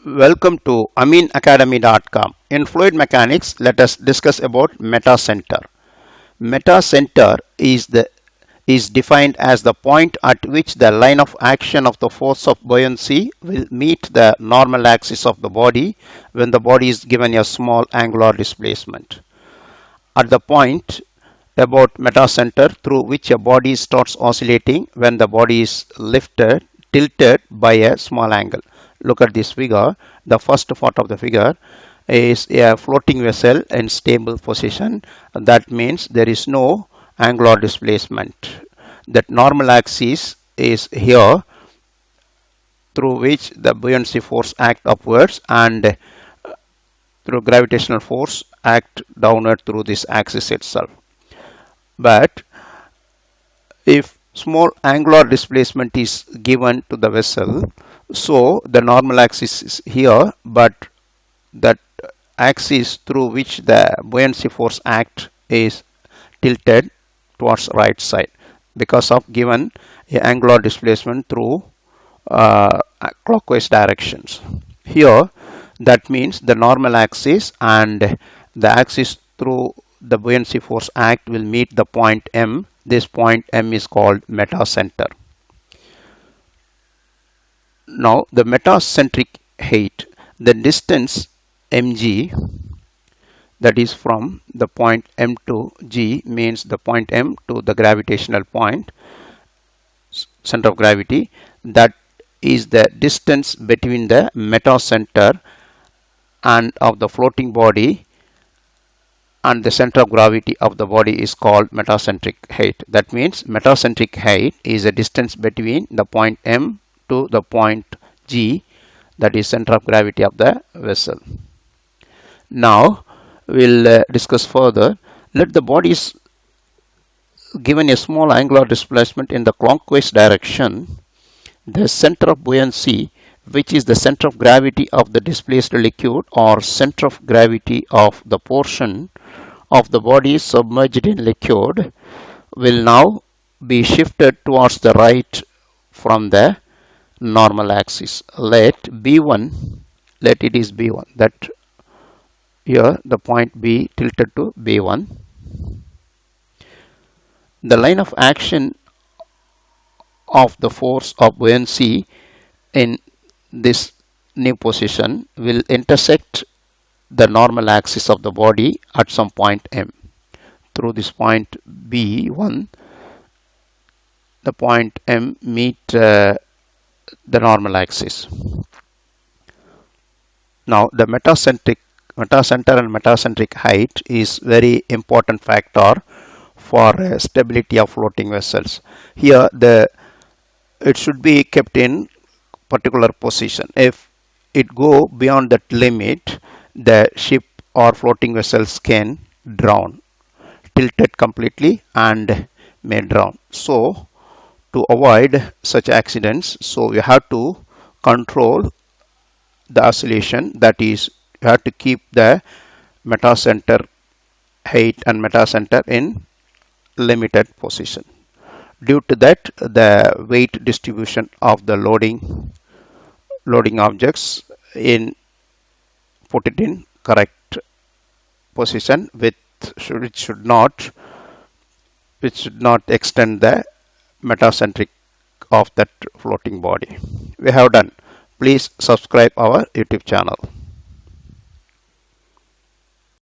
Welcome to aminacademy.com. In fluid mechanics, let us discuss about metacenter. Metacenter is defined as the point at which the line of action of the force of buoyancy will meet the normal axis of the body when the body is given a small angular displacement. At the point about metacenter through which a body starts oscillating when the body is tilted by a small angle. Look at this figure. The first part of the figure is a floating vessel in stable position. That means there is no angular displacement. That normal axis is here through which the buoyancy force act upwards and through gravitational force act downward through this axis itself. But if small angular displacement is given to the vessel, so the normal axis is here, but that axis through which the buoyancy force act is tilted towards right side because of given a angular displacement through clockwise directions. Here that means the normal axis and the axis through the buoyancy force act will meet the point M. This point M is called metacenter. Now the metacentric height, the distance mg, that is from the point M to G, means the point M to the gravitational point, center of gravity, that is the distance between the metacenter and of the floating body and the center of gravity of the body is called metacentric height. That means metacentric height is a distance between the point M to the point G, that is center of gravity of the vessel. Now we'll discuss further. Let the body is given a small angular displacement in the clockwise direction. The center of buoyancy, which is the center of gravity of the displaced liquid or center of gravity of the portion of the body submerged in liquid, will now be shifted towards the right from the normal axis. Let B1, let it is B1, that here the point B tilted to B1. The line of action of the force of buoyancy in this new position will intersect the normal axis of the body at some point M. Through this point B1, the point M meet the normal axis. Now the metacenter and metacentric height is very important factor for stability of floating vessels. Here it should be kept in particular position. If it go beyond that limit, the ship or floating vessels can drown, tilted completely and may drown. So to avoid such accidents, so you have to control the oscillation, that is you have to keep the metacenter height and metacenter in limited position. Due to that, the weight distribution of the loading objects put it in correct position which should not extend the metacentric of that floating body. We have done. Please subscribe our YouTube channel.